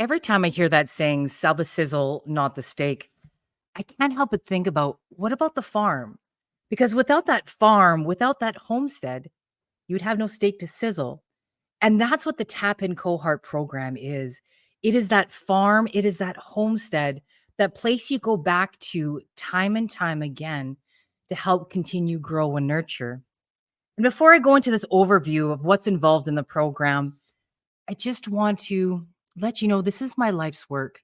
Every time I hear that saying, sell the sizzle, not the steak, I can't help but think about what about the farm? Because without that farm, without that homestead, you'd have no steak to sizzle. And that's what the Tap In Cohort program is. It is that farm, it is that homestead, that place you go back to time and time again to help continue grow and nurture. And before I go into this overview of what's involved in the program, I just want to let you know this is my life's work.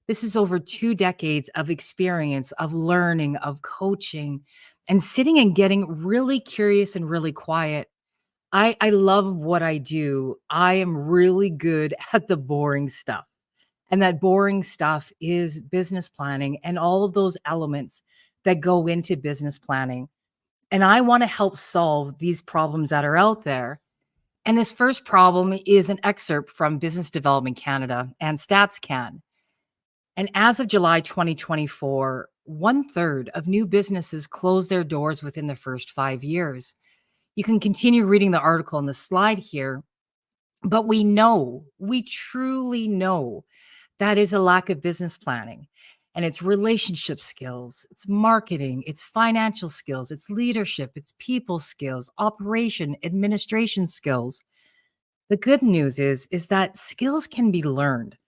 This is over 2 decades of experience, of learning, of coaching, and sitting and getting really curious and really quiet. I love what I do. I am really good at the boring stuff. And that boring stuff is business planning and all of those elements that go into business planning. And I want to help solve these problems that are out there. And this first problem is an excerpt from Business Development Canada and StatsCan. And as of July 2024, one third of new businesses close their doors within the first 5 years. You can continue reading the article on the slide here, but we truly know that is a lack of business planning. And it's relationship skills, it's marketing, it's financial skills, it's leadership, it's people skills, operation, administration skills. The good news is that skills can be learned.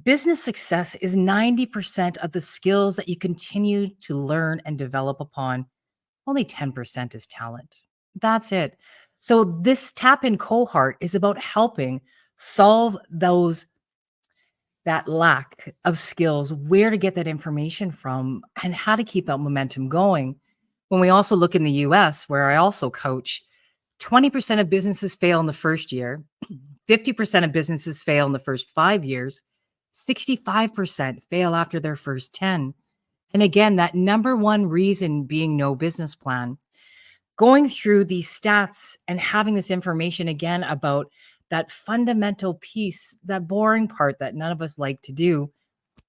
Business success is 90% of the skills that you continue to learn and develop upon. Only 10% is talent. That's it. So this Tap In Cohort is about helping solve that lack of skills, where to get that information from, and how to keep that momentum going. When we also look in the US, where I also coach, 20% of businesses fail in the first year, 50% of businesses fail in the first 5 years, 65% fail after their first 10. And again, that number one reason being no business plan. Going through these stats and having this information again about that fundamental piece, that boring part that none of us like to do,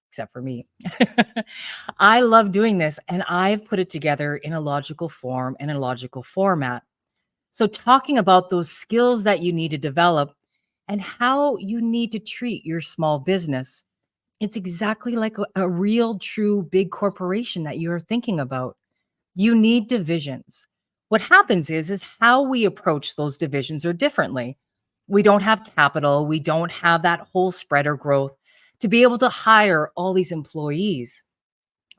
except for me. I love doing this and I've put it together in a logical form and a logical format. So, talking about those skills that you need to develop and how you need to treat your small business, it's exactly like a real, true big corporation that you're thinking about. You need divisions. What happens is how we approach those divisions are differently. We don't have capital, we don't have that whole spread or growth to be able to hire all these employees.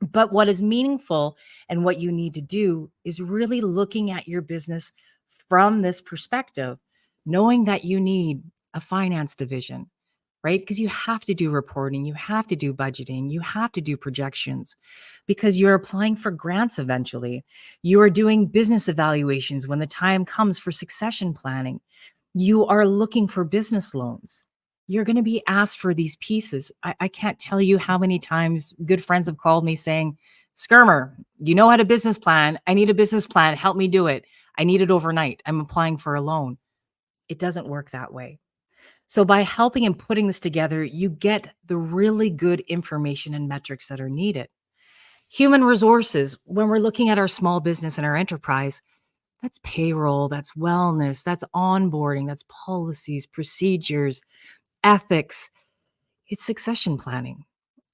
But what is meaningful and what you need to do is really looking at your business from this perspective, knowing that you need a finance division, right? Because you have to do reporting, you have to do budgeting, you have to do projections because you're applying for grants eventually. You are doing business evaluations when the time comes for succession planning. You are looking for business loans. You're going to be asked for these pieces. I can't tell you how many times good friends have called me saying, Skirmer, you know how to business plan. I need a business plan. Help me do it. I need it overnight. I'm applying for a loan. It doesn't work that way. So by helping and putting this together, you get the really good information and metrics that are needed. Human resources, when we're looking at our small business and our enterprise, that's payroll, that's wellness, that's onboarding, that's policies, procedures, ethics. It's succession planning.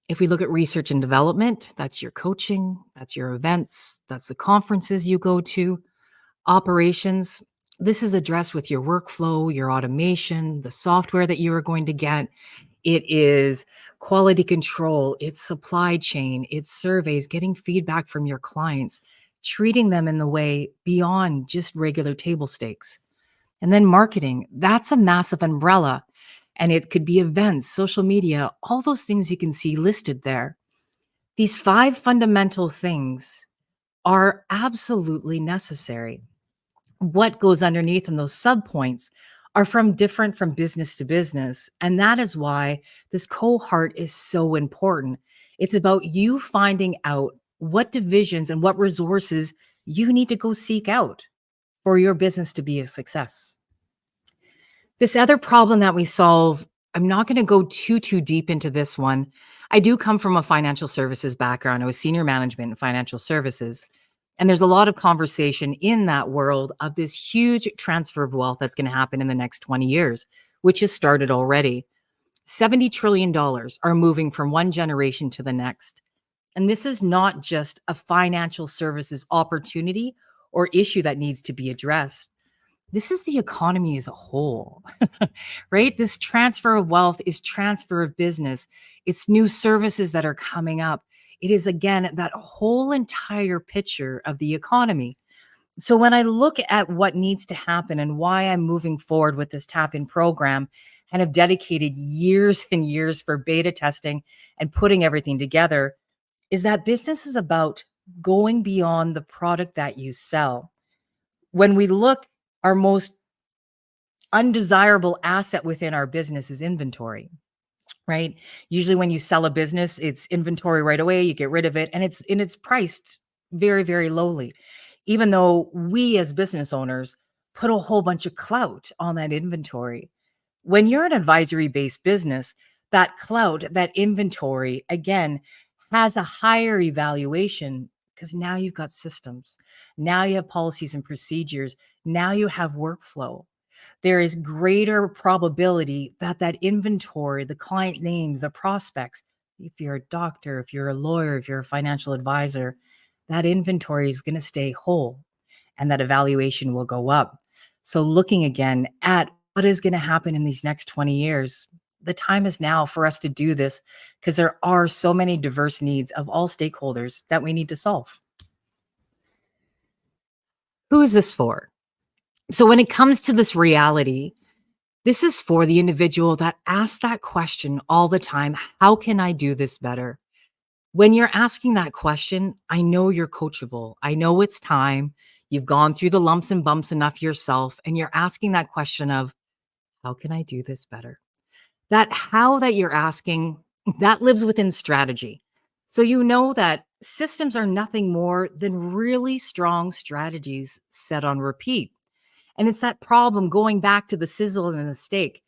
If we look at research and development, that's your coaching, that's your events, that's the conferences you go to. Operations, this is addressed with your workflow, your automation, the software that you are going to get. It is quality control, it's supply chain, it's surveys, getting feedback from your clients, treating them in the way beyond just regular table stakes. And then marketing, that's a massive umbrella. And it could be events, social media, all those things you can see listed there. These 5 fundamental things are absolutely necessary. What goes underneath in those subpoints are different from business to business. And that is why this cohort is so important. It's about you finding out what divisions and what resources you need to go seek out for your business to be a success. This other problem that we solve, I'm not going to go too deep into this one. I do come from a financial services background. I was senior management in financial services. And there's a lot of conversation in that world of this huge transfer of wealth that's going to happen in the next 20 years, which has started already. $70 trillion are moving from one generation to the next. And this is not just a financial services opportunity or issue that needs to be addressed. This is the economy as a whole, right? This transfer of wealth is transfer of business. It's new services that are coming up. It is, again, that whole entire picture of the economy. So when I look at what needs to happen and why I'm moving forward with this tap in program and have dedicated years and years for beta testing and putting everything together, is that business is about going beyond the product that you sell. When we look, our most undesirable asset within our business is inventory, right? Usually when you sell a business, it's inventory right away, you get rid of it, and it's priced very, very lowly. Even though we as business owners put a whole bunch of clout on that inventory. When you're an advisory based business, that clout, that inventory, again, has a higher evaluation because now you've got systems. Now you have policies and procedures. Now you have workflow. There is greater probability that that inventory, the client names, the prospects, if you're a doctor, if you're a lawyer, if you're a financial advisor, that inventory is going to stay whole and that evaluation will go up. So, looking again at what is going to happen in these next 20 years, the time is now for us to do this because there are so many diverse needs of all stakeholders that we need to solve. Who is this for? So, when it comes to this reality, this is for the individual that asks that question all the time. How can I do this better? When you're asking that question, I know you're coachable. I know it's time. You've gone through the lumps and bumps enough yourself, and you're asking that question of, how can I do this better? That how that you're asking, that lives within strategy. So you know that systems are nothing more than really strong strategies set on repeat. And it's that problem going back to the sizzle and the steak.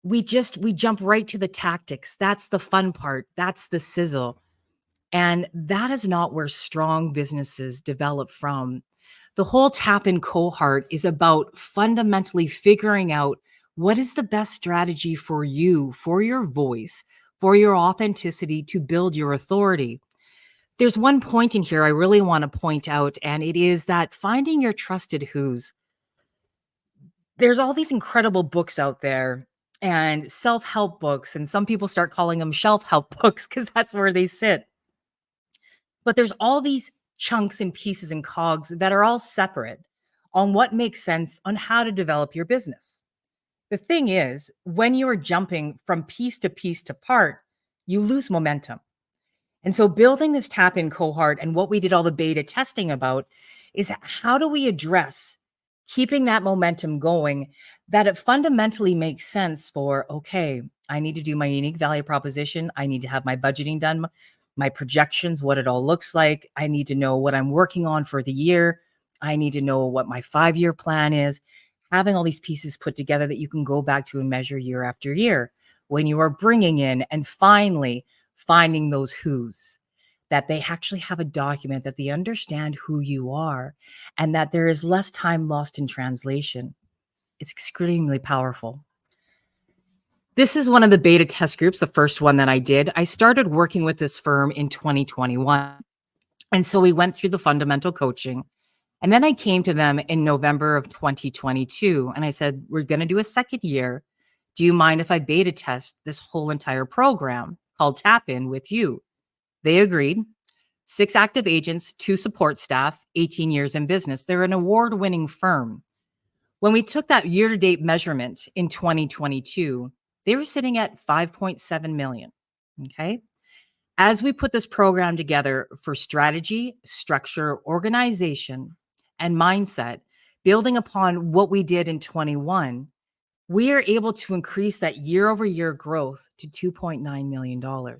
We jump right to the tactics. That's the fun part. That's the sizzle. And that is not where strong businesses develop from. The whole tap in cohort is about fundamentally figuring out what is the best strategy for you, for your voice, for your authenticity to build your authority. There's one point in here I really want to point out, and it is that finding your trusted who's. There's all these incredible books out there and self-help books, and some people start calling them shelf-help books because that's where they sit. But there's all these chunks and pieces and cogs that are all separate on what makes sense on how to develop your business. The thing is, when you are jumping from piece to part, you lose momentum. And so building this tap in cohort and what we did all the beta testing about is how do we address keeping that momentum going that it fundamentally makes sense for, okay, I need to do my unique value proposition. I need to have my budgeting done, my projections, what it all looks like. I need to know what I'm working on for the year. I need to know what my 5-year plan is. Having all these pieces put together that you can go back to and measure year after year when you are bringing in and finally finding those who's, that they actually have a document that they understand who you are and that there is less time lost in translation. It's extremely powerful. This is one of the beta test groups, the first one that I did. I started working with this firm in 2021. And so we went through the fundamental coaching. And then I came to them in November of 2022 and I said, we're going to do a second year. Do you mind if I beta test this whole entire program called Tap In with you? They agreed. 6 active agents, 2 support staff, 18 years in business. They're an award-winning firm. When we took that year-to-date measurement in 2022, they were sitting at 5.7 million. Okay. As we put this program together for strategy, structure, organization, and mindset, building upon what we did in 21, we are able to increase that year-over-year growth to $2.9 million.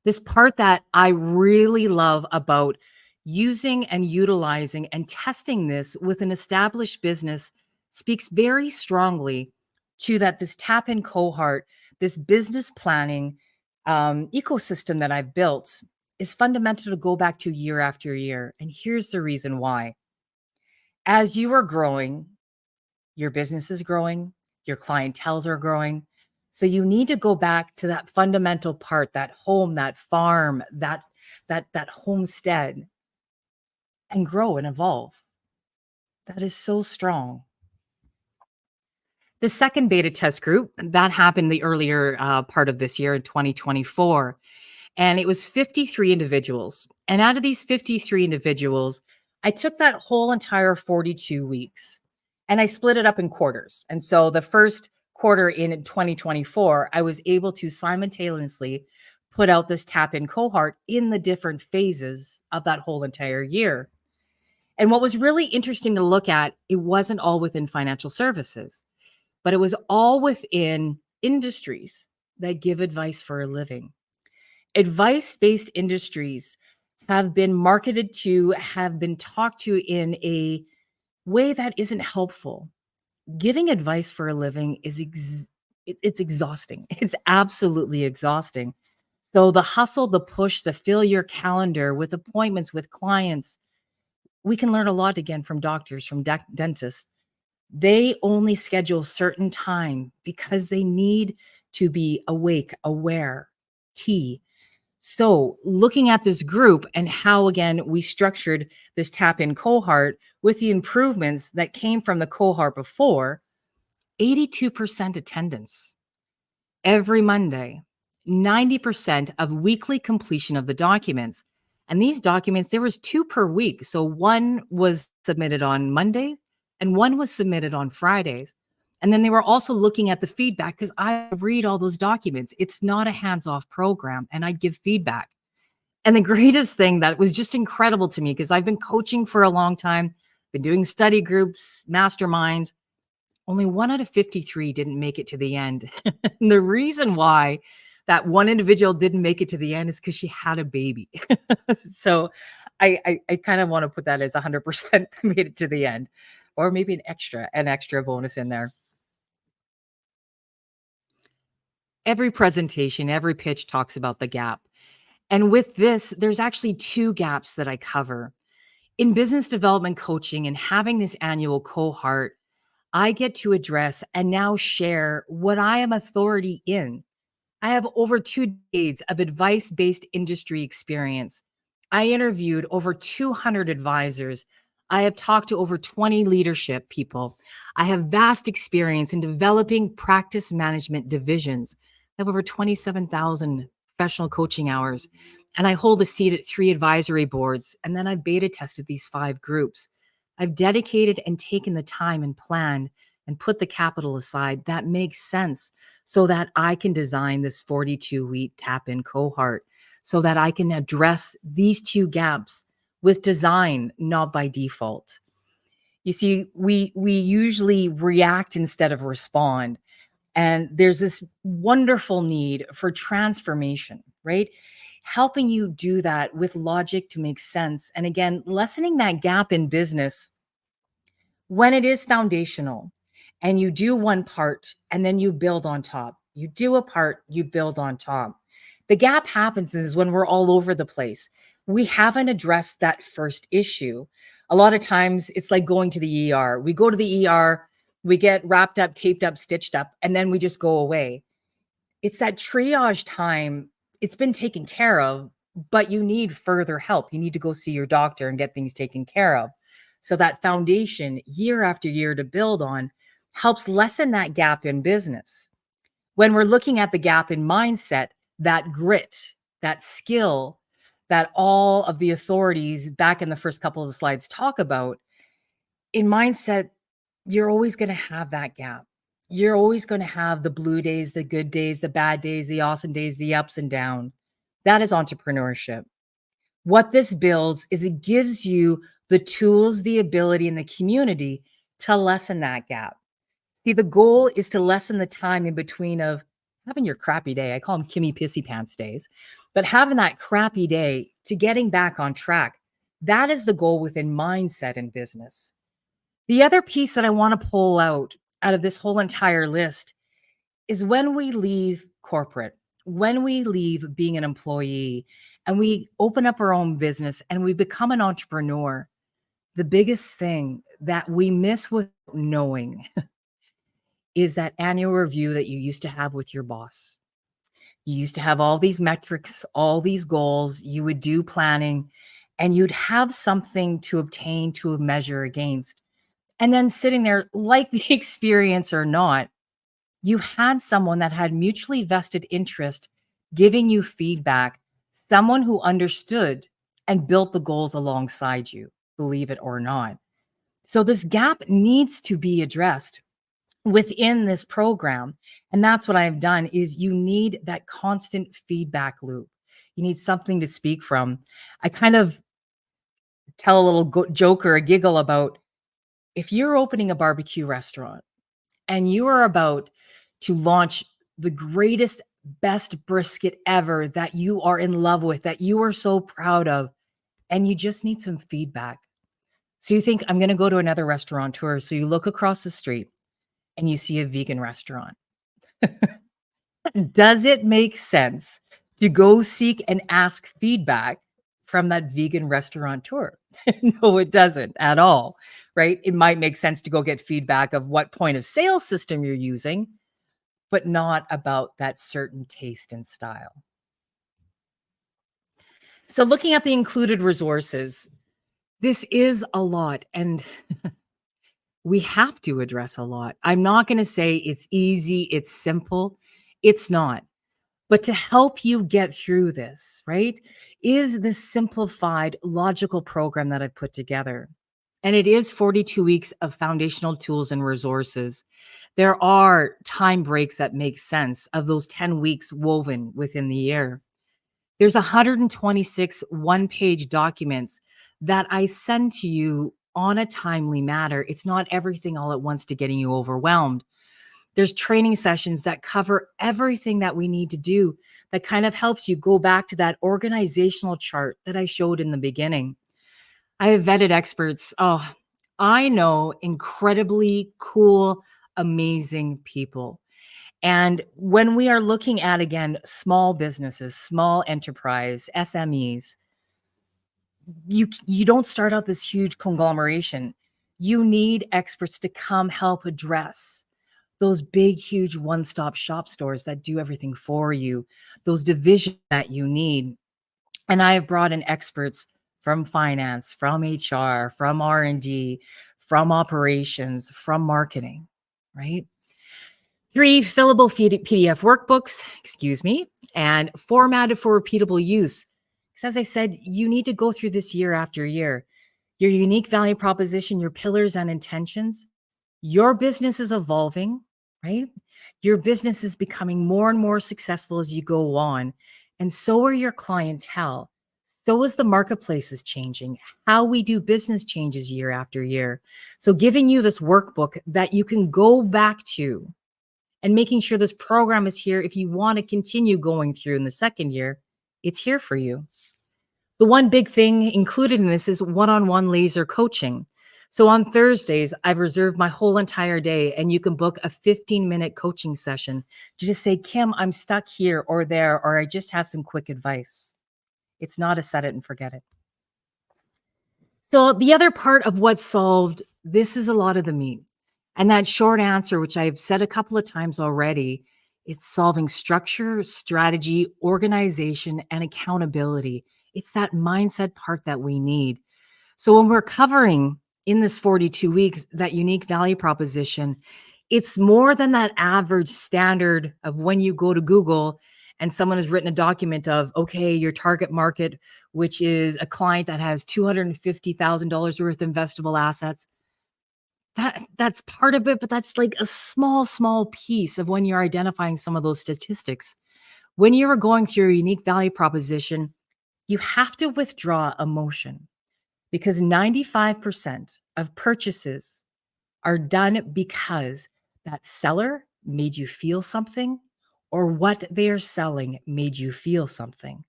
This part that I really love about using and utilizing and testing this with an established business speaks very strongly to that this tap in cohort, this business planning ecosystem that I've built is fundamental to go back to year after year. And here's the reason why. As you are growing, your business is growing, your clientels are growing, So you need to go back to that fundamental part, that home, that farm, that homestead, and grow and evolve. That is so strong. The second beta test group, that happened the earlier part of this year in 2024. And it was 53 individuals. And out of these 53 individuals, I took that whole entire 42 weeks and I split it up in quarters. And so the first quarter in 2024, I was able to simultaneously put out this tap in cohort in the different phases of that whole entire year. And what was really interesting to look at, it wasn't all within financial services, but it was all within industries that give advice for a living. Advice based industries have been marketed to, have been talked to in a way that isn't helpful. Giving advice for a living is it's exhausting. It's absolutely exhausting. So the hustle, the push, the fill your calendar with appointments with clients, we can learn a lot again from doctors, from dentists. They only schedule certain time because they need to be awake, aware, key. So, looking at this group and how, again, we structured this tap in cohort with the improvements that came from the cohort before, 82% attendance every Monday, 90% of weekly completion of the documents. And these documents, there was two per week. So one was submitted on Mondays and one was submitted on Fridays. And then they were also looking at the feedback because I read all those documents. It's not a hands-off program, and I'd give feedback. And the greatest thing that was just incredible to me, because I've been coaching for a long time, been doing study groups, mastermind, only 1 out of 53 didn't make it to the end. And the reason why that one individual didn't make it to the end is because she had a baby. So I kind of want to put that as 100% made it to the end, or maybe an extra bonus in there. Every presentation, every pitch talks about the gap. And with this, there's actually two gaps that I cover. In business development coaching and having this annual cohort, I get to address and now share what I am authority in. I have over 2 decades of advice based industry experience. I interviewed over 200 advisors. I have talked to over 20 leadership people. I have vast experience in developing practice management divisions. I have over 27,000 professional coaching hours, and I hold a seat at 3 advisory boards. And then I've beta tested these 5 groups. I've dedicated and taken the time and planned and put the capital aside that makes sense so that I can design this 42-week tap in cohort so that I can address these two gaps with design, not by default. You see, we usually react instead of respond. And there's this wonderful need for transformation, right? Helping you do that with logic to make sense. And again, lessening that gap in business when it is foundational and you do one part and then you build on top. You do a part, you build on top. The gap happens is when we're all over the place. We haven't addressed that first issue. A lot of times it's like going to the ER. We go to the ER, we get wrapped up, taped up, stitched up, and then we just go away. It's that triage time. It's been taken care of, but you need further help. You need to go see your doctor and get things taken care of. So that foundation year after year to build on helps lessen that gap in business. When we're looking at the gap in mindset, that grit, that skill that all of the authorities back in the first couple of the slides talk about, in mindset, you're always going to have that gap. You're always going to have the blue days, the good days, the bad days, the awesome days, the ups and downs. That is entrepreneurship. What this builds is it gives you the tools, the ability, and the community to lessen that gap. See, the goal is to lessen the time in between of having your crappy day. I call them Kimmy Pissy Pants days, but having that crappy day to getting back on track. That is the goal within mindset and business. The other piece that I want to pull out of this whole entire list is when we leave corporate, when we leave being an employee and we open up our own business and we become an entrepreneur, the biggest thing that we miss with knowing is that annual review that you used to have with your boss. You used to have all these metrics, all these goals, you would do planning, and you'd have something to obtain, to measure against. And then sitting there, like the experience or not, you had someone that had mutually vested interest giving you feedback, someone who understood and built the goals alongside you, believe it or not. So this gap needs to be addressed within this program. And that's what I've done is you need that constant feedback loop. You need something to speak from. I kind of tell a little joke or a giggle about if you're opening a barbecue restaurant and you are about to launch the greatest, best brisket ever that you are in love with, that you are so proud of, and you just need some feedback. So you think, I'm going to go to another restaurateur. So you look across the street and you see a vegan restaurant. Does it make sense to go seek and ask feedback from that vegan restaurateur? No, it doesn't at all, right? It might make sense to go get feedback of what point of sale system you're using, but not about that certain taste and style. So, looking at the included resources, this is a lot, and we have to address a lot. I'm not going to say it's easy, it's simple. It's not. But to help you get through this, right, is this simplified, logical program that I put together. And it is 42 weeks of foundational tools and resources. There are time breaks that make sense of those 10 weeks woven within the year. There's 126 one-page documents that I send to you on a timely manner. It's not everything all at once to getting you overwhelmed. There's training sessions that cover everything that we need to do that kind of helps you go back to that organizational chart that I showed in the beginning. I have vetted experts. Oh, I know incredibly cool, amazing people. And when we are looking at, again, small businesses, small enterprise, SMEs, you don't start out this huge conglomeration. You need experts to come help address those big, huge one-stop shop stores that do everything for you, those divisions that you need. And I have brought in experts from finance, from HR, from R&D, from operations, from marketing, right? 3 fillable PDF workbooks, excuse me, and formatted for repeatable use. Because as I said, you need to go through this year after year. Your unique value proposition, your pillars and intentions. Your business is evolving, right? Your business is becoming more and more successful as you go on. And so are your clientele. So is the marketplace is changing. How we do business changes year after year. So giving you this workbook that you can go back to and making sure this program is here if you want to continue going through in the second year, it's here for you. The one big thing included in this is one-on-one laser coaching. So on Thursdays, I've reserved my whole entire day, and you can book a 15-minute coaching session to just say, Kim, I'm stuck here or there, or I just have some quick advice. It's not a set it and forget it. So the other part of what's solved, this is a lot of the meat. And that short answer, which I've said a couple of times already, it's solving structure, strategy, organization, and accountability. It's that mindset part that we need. So when we're covering in this 42 weeks, that unique value proposition, it's more than that average standard of when you go to Google and someone has written a document of, okay, your target market, which is a client that has $250,000 worth of investable assets. That's part of it, but that's like a small piece of when you're identifying some of those statistics. When you're going through a unique value proposition, you have to withdraw emotion because 95% of purchases are done because that seller made you feel something or what they are selling made you feel something.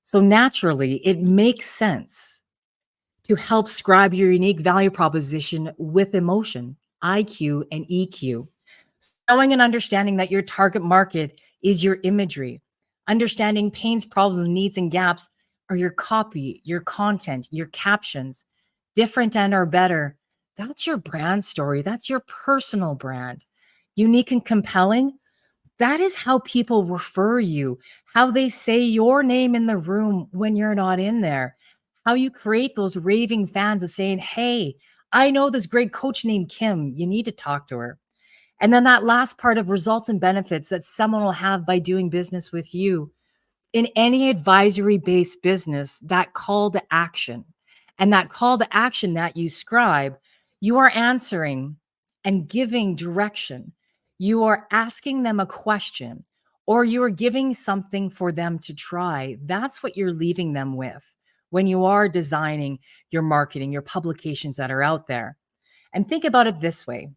So naturally, it makes sense to help scribe your unique value proposition with emotion, IQ, and EQ. Knowing and understanding that your target market is your imagery, understanding pains, problems, needs, and gaps are your copy, your content, your captions, different and or better. That's your brand story. That's your personal brand. unique and compelling, that is how people refer you, how they say your name in the room when you're not in there, how you create those raving fans of saying, "Hey, I know this great coach named Kim. You need to talk to her." And then that last part of results and benefits that someone will have by doing business with you. In any advisory based business, that call to action and that call to action that you scribe, you are answering and giving direction. You are asking them a question or you are giving something for them to try. That's what you're leaving them with when you are designing your marketing, your publications that are out there. And think about it this way: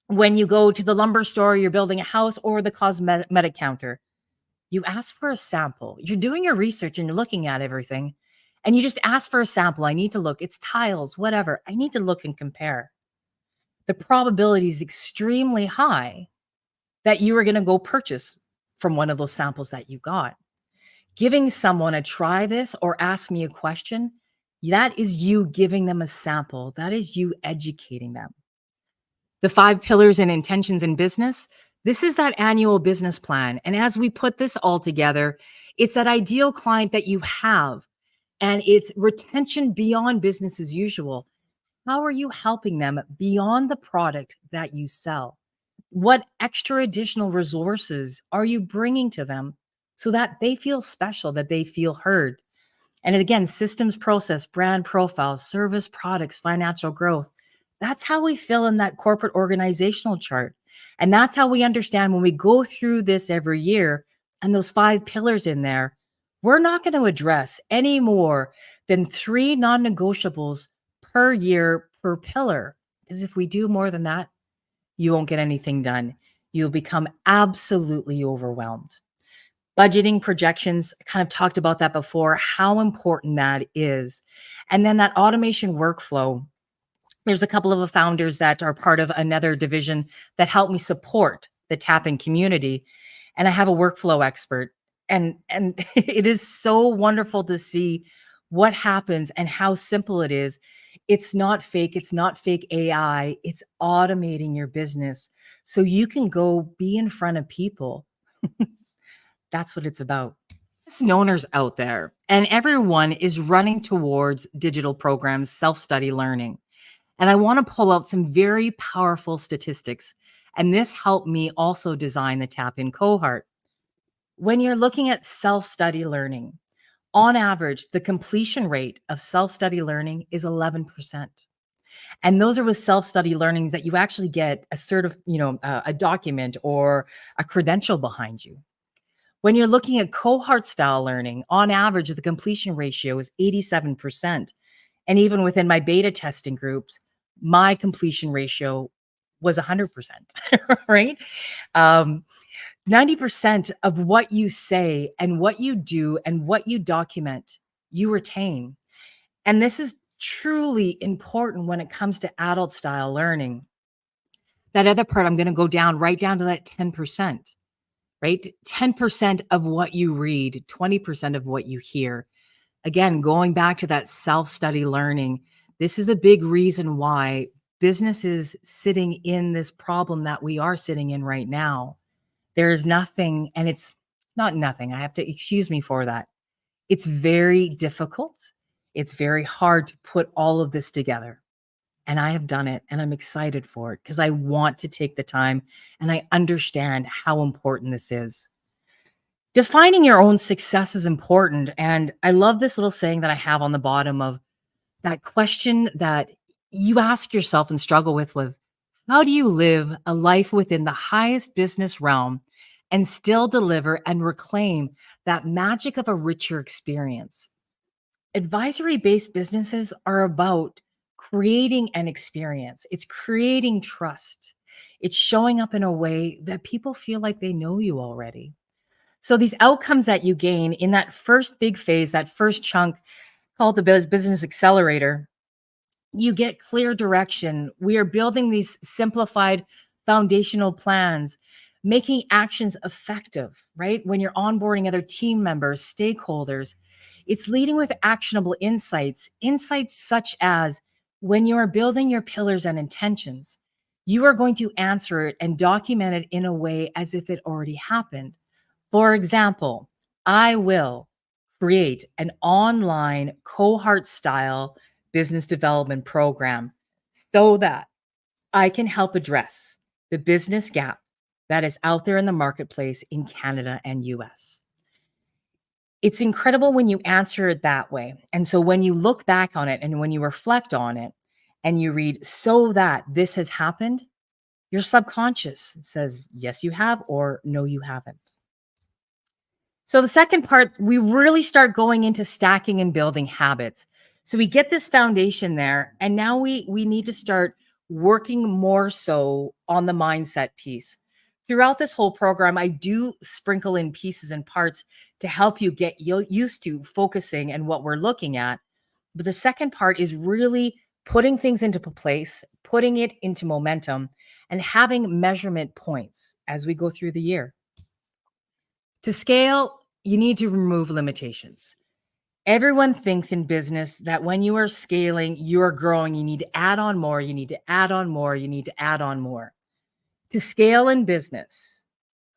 when you go to the lumber store, you're building a house, or the cosmetic counter, you ask for a sample. You're doing your research and you're looking at everything, and you just ask for a sample. I need to look. It's tiles, whatever. I need to look and compare. The probability is extremely high that you are going to go purchase from one of those samples that you got. Giving someone a try this or ask me a question, that is you giving them a sample. That is you educating them. The 5 pillars and intentions in business, this is that annual business plan. And as we put this all together, it's that ideal client that you have, and it's retention beyond business as usual. How are you helping them beyond the product that you sell? What extra additional resources are you bringing to them so that they feel special, that they feel heard? And again, systems, process, brand profiles, service, products, financial growth. That's how we fill in that corporate organizational chart. And that's how we understand when we go through this every year and those 5 pillars in there, we're not going to address any more than 3 non negotiables per year per pillar. Because if we do more than that, you won't get anything done. You'll become absolutely overwhelmed. Budgeting projections, I kind of talked about that before, how important that is. And then that automation workflow. There's a couple of the founders that are part of another division that help me support the Tap In community. And I have a workflow expert. And it is so wonderful to see what happens and how simple it is. It's not fake. It's not fake AI. It's automating your business so you can go be in front of people. That's what it's about. Business owners out there, and everyone is running towards digital programs, self study learning. And I want to pull out some very powerful statistics. And this helped me also design the Tap In cohort. When you're looking at self study learning, on average, the completion rate of self study learning is 11%. And those are with self study learnings that you actually get a a document or a credential behind you. When you're looking at cohort style learning, on average, the completion ratio is 87%. And even within my beta testing groups, my completion ratio was 100%, right? Um, 90% of what you say and what you do and what you document, you retain. And this is truly important when it comes to adult style learning. That other part, I'm going to go down right down to that 10%, right? 10% of what you read, 20% of what you hear. Again, going back to that self study learning, this is a big reason why business is sitting in this problem that we are sitting in right now. There is nothing, and it's not nothing. I have to excuse me for that. It's very difficult. It's very hard to put all of this together. And I have done it and I'm excited for it because I want to take the time and I understand how important this is. Defining your own success is important. And I love this little saying that I have on the bottom of that question that you ask yourself and struggle with how do you live a life within the highest business realm and still deliver and reclaim that magic of a richer experience? Advisory based businesses are about creating an experience, it's creating trust, it's showing up in a way that people feel like they know you already. So these outcomes that you gain in that first big phase, that first chunk called the business accelerator, you get clear direction. We are building these simplified foundational plans, making actions effective, right? When you're onboarding other team members, stakeholders, it's leading with actionable insights, insights such as when you are building your pillars and intentions, you are going to answer it and document it in a way as if it already happened. For example, I will create an online cohort style business development program so that I can help address the business gap that is out there in the marketplace in Canada and US. It's incredible when you answer it that way. And so when you look back on it and when you reflect on it and you read, so that this has happened, your subconscious says, yes, you have, or no, you haven't. So the second part, we really start going into stacking and building habits. So we get this foundation there, and now we need to start working more so on the mindset piece. Throughout this whole program, I do sprinkle in pieces and parts to help you get used to focusing and what we're looking at. But the second part is really putting things into place, putting it into momentum, and having measurement points as we go through the year. To scale, you need to remove limitations. Everyone thinks in business that when you are scaling, you're growing, you need to add on more, you need to add on more, you need to add on more. To scale in business,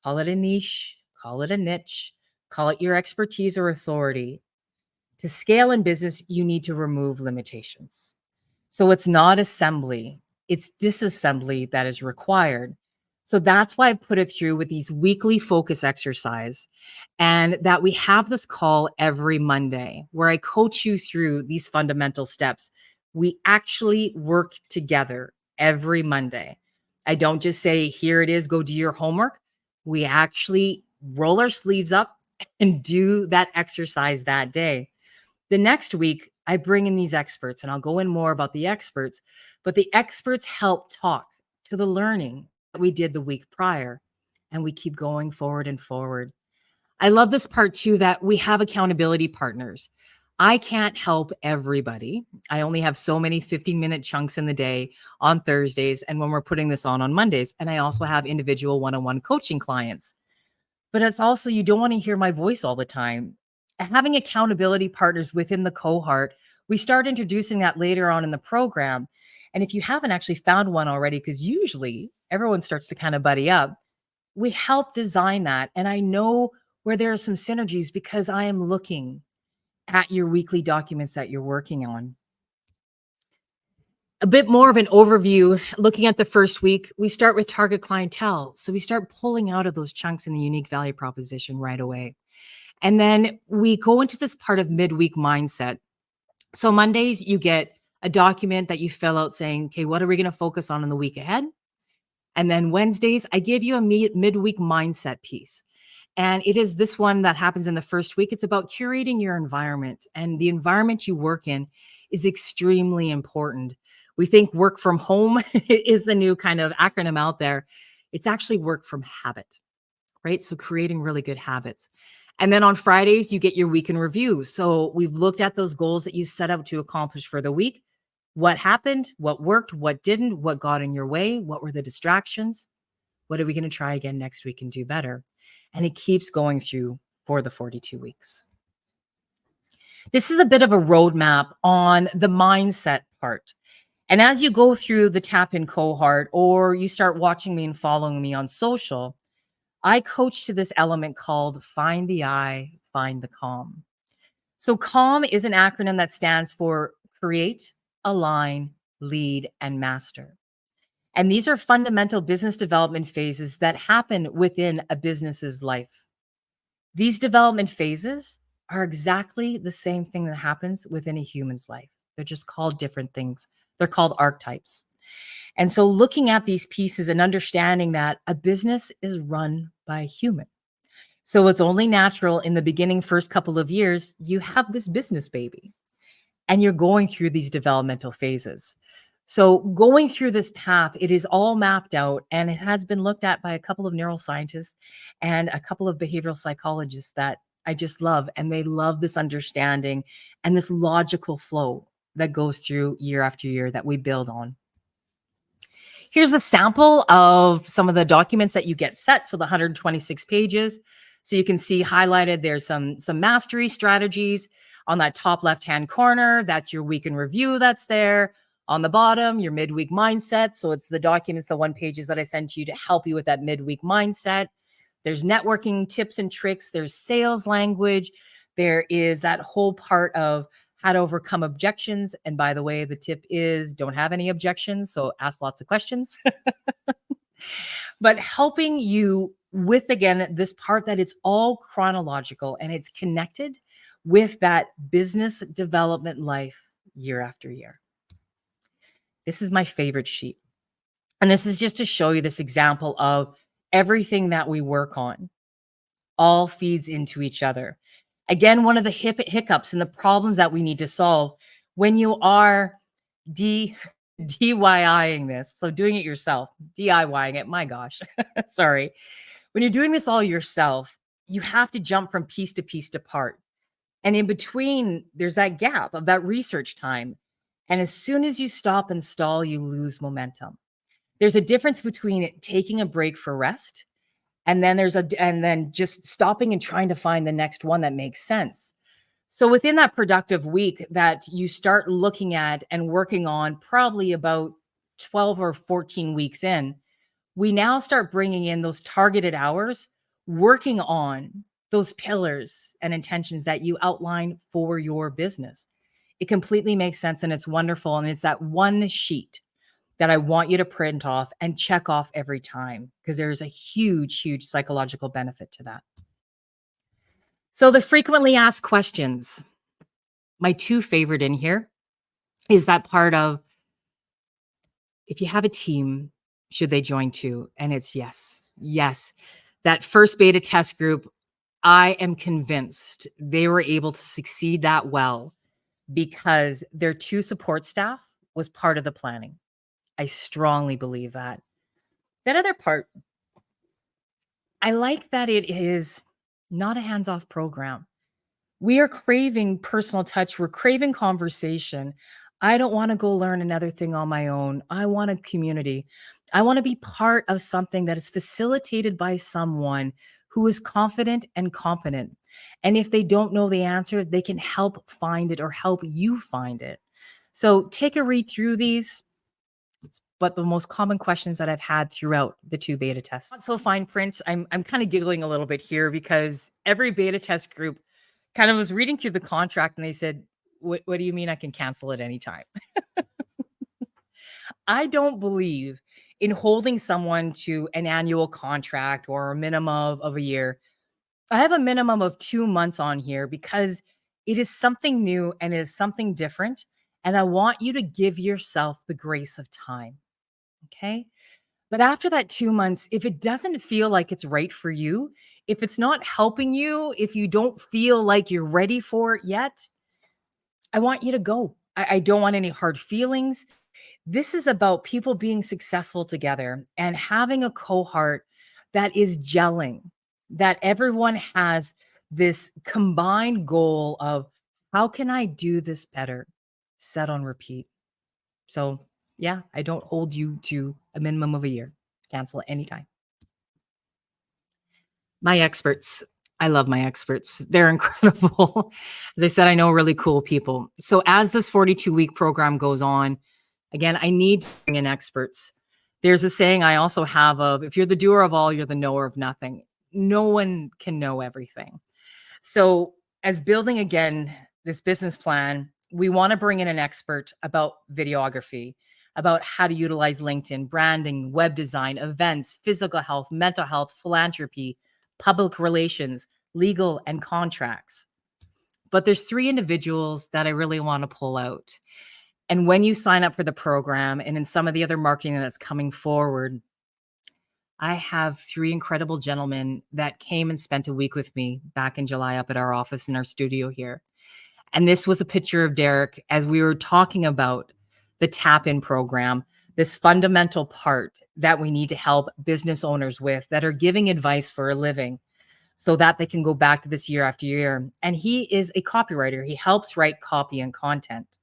call it a niche, call it a niche, call it your expertise or authority. To scale in business, you need to remove limitations. So it's not assembly, it's disassembly that is required. So that's why I put it through with these weekly focus exercise and that we have this call every Monday where I coach you through these fundamental steps. We actually work together every Monday. I don't just say, here it is, go do your homework. We actually roll our sleeves up and do that exercise that day. The next week, I bring in these experts and I'll go in more about the experts, but the experts help talk to the learning that we did the week prior, and we keep going forward and forward. I love this part too that we have accountability partners. I can't help everybody. I only have so many 15-minute chunks in the day on Thursdays and when we're putting this on Mondays. And I also have individual one-on-one coaching clients. But it's also, you don't want to hear my voice all the time. Having accountability partners within the cohort, we start introducing that later on in the program. And if you haven't actually found one already, because usually everyone starts to kind of buddy up, we help design that. And I know where there are some synergies because I am looking at your weekly documents that you're working on. A bit more of an overview, looking at the first week, we start with target clientele. So we start pulling out of those chunks in the unique value proposition right away. And then we go into this part of midweek mindset. So Mondays, you get a document that you fill out saying, okay, what are we going to focus on in the week ahead? And then Wednesdays, I give you a midweek mindset piece. And it is this one that happens in the first week. It's about curating your environment, and the environment you work in is extremely important. We think work from home is the new kind of acronym out there. It's actually work from habit, right? So creating really good habits. And then on Fridays, you get your week in review. So we've looked at those goals that you set out to accomplish for the week. What happened? What worked? What didn't? What got in your way? What were the distractions? What are we going to try again next week and do better? And it keeps going through for the 42 weeks. This is a bit of a roadmap on the mindset part. And as you go through the Tap In Cohort, or you start watching me and following me on social, I coach to this element called Find the I, Find the Calm. So CALM is an acronym that stands for Create, Align, Lead, and Master. And these are fundamental business development phases that happen within a business's life. These development phases are exactly the same thing that happens within a human's life. They're just called different things. They're called archetypes. And so looking at these pieces and understanding that a business is run by a human. So it's only natural in the beginning, first couple of years, you have this business baby and you're going through these developmental phases. So going through this path, it is all mapped out and it has been looked at by a couple of neuroscientists and a couple of behavioral psychologists that I just love. And they love this understanding and this logical flow that goes through year after year that we build on. Here's a sample of some of the documents that you get set. So the 126 pages. So you can see highlighted, there's some mastery strategies on that top left-hand corner. That's your week in review that's there. On the bottom, your midweek mindset. So it's the documents, the one pages that I sent you to help you with that midweek mindset. There's networking tips and tricks. There's sales language. There is that whole part of how to overcome objections. And by the way, the tip is don't have any objections. So ask lots of questions. But helping you with, again, this part that it's all chronological and it's connected with that business development life year after year. This is my favorite sheet. And this is just to show you this example of everything that we work on all feeds into each other. Again, one of the hiccups and the problems that we need to solve when you are DIYing this, so doing it yourself, DIYing it, my gosh, sorry. When you're doing this all yourself, you have to jump from piece to piece to part. And in between, there's that gap of that research time. And as soon as you stop and stall, you lose momentum. There's a difference between taking a break for rest and then just stopping and trying to find the next one that makes sense. So within that productive week that you start looking at and working on, probably about 12 or 14 weeks in, we now start bringing in those targeted hours, working on those pillars and intentions that you outline for your business. It completely makes sense and it's wonderful. And it's that one sheet that I want you to print off and check off every time because there's a huge, huge psychological benefit to that. So the frequently asked questions, my two favorite in here is that part of if you have a team, should they join too? And it's yes, yes. That first beta test group, I am convinced they were able to succeed that well because their 2 support staff was part of the planning. I strongly believe that. That other part, I like that it is not a hands-off program. We are craving personal touch. We're craving conversation. I don't want to go learn another thing on my own. I want a community. I want to be part of something that is facilitated by someone who is confident and competent. And if they don't know the answer, they can help find it or help you find it. So take a read through these. But the most common questions that I've had throughout the 2 beta tests. Not so fine print. I'm kind of giggling a little bit here because every beta test group kind of was reading through the contract and they said, what do you mean I can cancel at any time? I don't believe in holding someone to an annual contract or a minimum of a year. I have a minimum of 2 months on here because it is something new and it is something different. And I want you to give yourself the grace of time. Okay. But after that 2 months, if it doesn't feel like it's right for you, if it's not helping you, if you don't feel like you're ready for it yet, I want you to go. I don't want any hard feelings. This is about people being successful together and having a cohort that is gelling, that everyone has this combined goal of how can I do this better, set on repeat. So, yeah, I don't hold you to a minimum of a year. Cancel anytime. My experts. I love my experts. They're incredible. As I said, I know really cool people. So as this 42-week program goes on, again, I need to bring in experts. There's a saying I also have of if you're the doer of all, you're the knower of nothing. No one can know everything. So as building again this business plan, we want to bring in an expert about videography, about how to utilize LinkedIn, branding, web design, events, physical health, mental health, philanthropy, public relations, legal, and contracts. But there's 3 individuals that I really want to pull out. And when you sign up for the program and in some of the other marketing that's coming forward, I have 3 incredible gentlemen that came and spent a week with me back in July up at our office in our studio here. And this was a picture of Derek as we were talking about the Tap In program, this fundamental part that we need to help business owners with that are giving advice for a living so that they can go back to this year after year. And he is a copywriter. He helps write copy and content.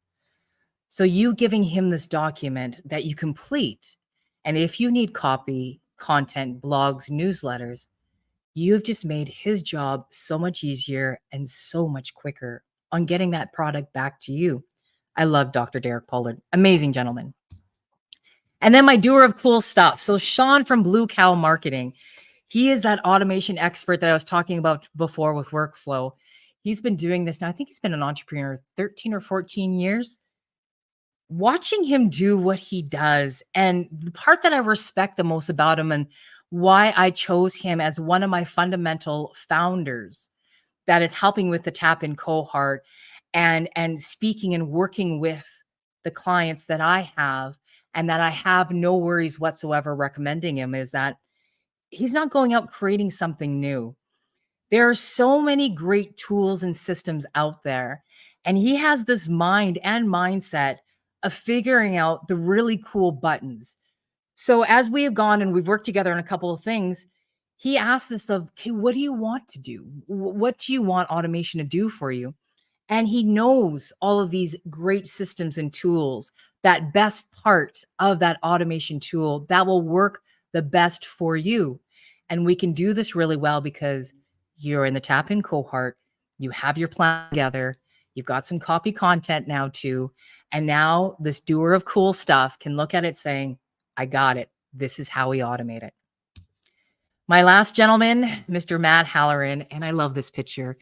So you giving him this document that you complete. And if you need copy, content, blogs, newsletters, you've just made his job so much easier and so much quicker on getting that product back to you. I love Dr. Derek Pollard. Amazing gentleman. And then my doer of cool stuff. So Sean from Blue Cow Marketing, he is that automation expert that I was talking about before with workflow. He's been doing this now. I think he's been an entrepreneur 13 or 14 years. Watching him do what he does, and the part that I respect the most about him and why I chose him as one of my fundamental founders that is helping with the Tap In Cohort and speaking and working with the clients that I have, and that I have no worries whatsoever recommending him, is that he's not going out creating something new. There are so many great tools and systems out there, and he has this mind and mindset of figuring out the really cool buttons. So as we have gone and we've worked together on a couple of things, he asked us of, "Okay, what do you want to do? What do you want automation to do for you?" And he knows all of these great systems and tools, that best part of that automation tool that will work the best for you. And we can do this really well because you're in the Tap In cohort, you have your plan together, you've got some copy content now too. And now this doer of cool stuff can look at it saying, I got it. This is how we automate it. My last gentleman, Mr. Matt Halloran, and I love this picture.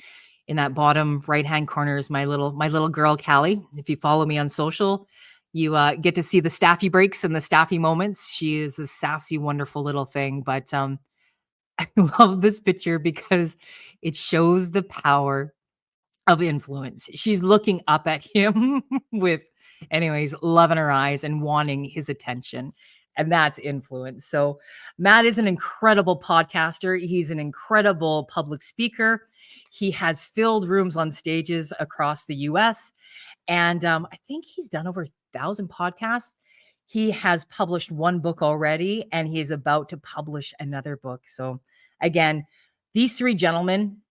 In that bottom right-hand corner is my little girl, Callie. If you follow me on social, you get to see the staffy breaks and the staffy moments. She is this sassy, wonderful little thing. But I love this picture because it shows the power of influence. She's looking up at him with, anyways, love in her eyes and wanting his attention. And that's influence. So, Matt is an incredible podcaster. He's an incredible public speaker. He has filled rooms on stages across the US. And I think he's done over 1,000 podcasts. He has published one book already, and he is about to publish another book. So, again, these three gentlemen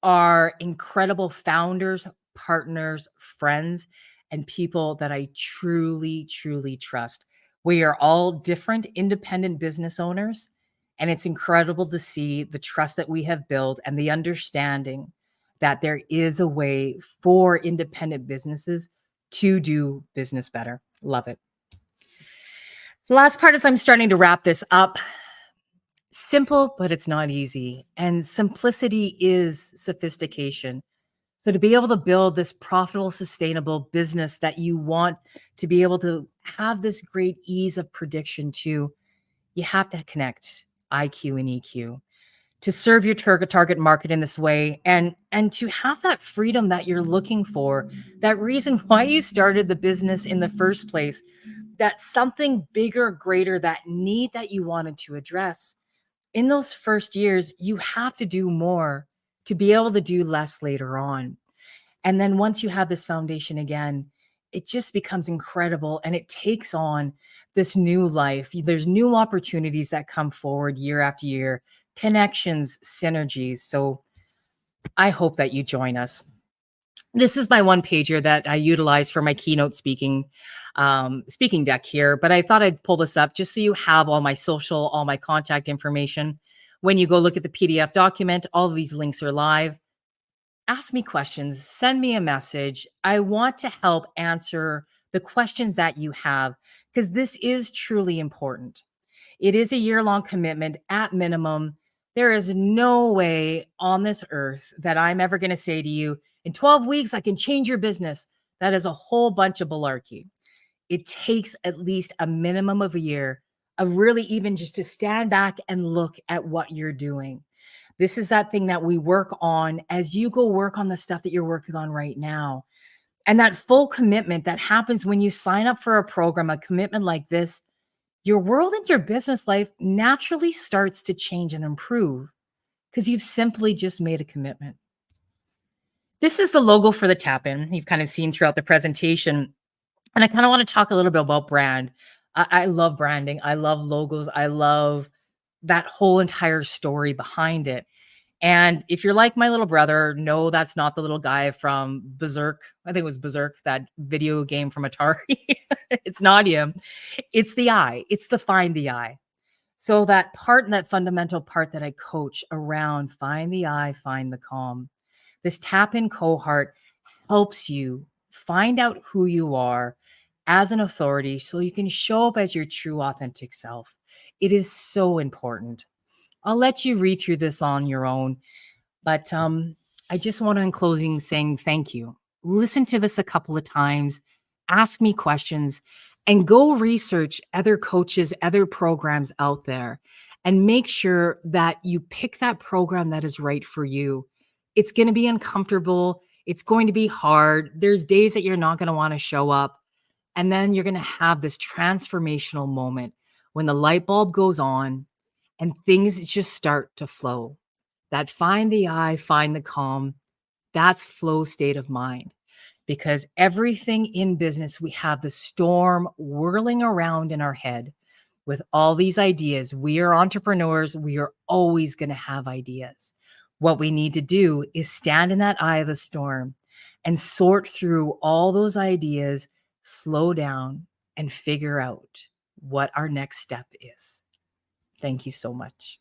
are incredible founders, partners, friends, and people that I truly, truly trust. We are all different independent business owners, and it's incredible to see the trust that we have built and the understanding that there is a way for independent businesses to do business better. Love it. The last part is I'm starting to wrap this up. Simple, but it's not easy. And simplicity is sophistication. So to be able to build this profitable, sustainable business that you want to be able to have this great ease of prediction to, you have to connect IQ and EQ to serve your target market in this way, and to have that freedom that you're looking for, that reason why you started the business in the first place, that something bigger, greater, that need that you wanted to address. In those first years, you have to do more to be able to do less later on. And then once you have this foundation again, it just becomes incredible and it takes on this new life. There's new opportunities that come forward year after year, connections, synergies. So I hope that you join us. This is my one pager that I utilize for my keynote speaking deck here, but I thought I'd pull this up just so you have all my social, all my contact information. When you go look at the PDF document, all of these links are live. Ask me questions, send me a message. I want to help answer the questions that you have because this is truly important. It is a year-long commitment at minimum. There is no way on this earth that I'm ever going to say to you, in 12 weeks, I can change your business. That is a whole bunch of malarkey. It takes at least a minimum of a year of really even just to stand back and look at what you're doing. This is that thing that we work on as you go work on the stuff that you're working on right now. And that full commitment that happens when you sign up for a program, a commitment like this, your world and your business life naturally starts to change and improve because you've simply just made a commitment. This is the logo for the Tap In. You've kind of seen throughout the presentation. And I kind of want to talk a little bit about brand. I love branding. I love logos. I love that whole entire story behind it. And if you're like my little brother, no, that's not the little guy from Berserk. I think it was Berserk, that video game from Atari. It's not him. It's the eye. It's the find the eye. So that part and that fundamental part that I coach around find the eye, find the calm. This Tap In cohort helps you Find out who you are as an authority so you can show up as your true, authentic self. It is so important. I'll let you read through this on your own, but I just want to, in closing, saying thank you. Listen to this a couple of times, ask me questions, and go research other coaches, other programs out there, and make sure that you pick that program that is right for you. It's going to be uncomfortable. It's going to be hard. There's days that you're not going to want to show up. And then you're going to have this transformational moment when the light bulb goes on and things just start to flow. That find the eye, find the calm, that's flow state of mind. Because everything in business, we have the storm whirling around in our head with all these ideas. We are entrepreneurs. We are always going to have ideas. What we need to do is stand in that eye of the storm and sort through all those ideas, slow down, and figure out what our next step is. Thank you so much.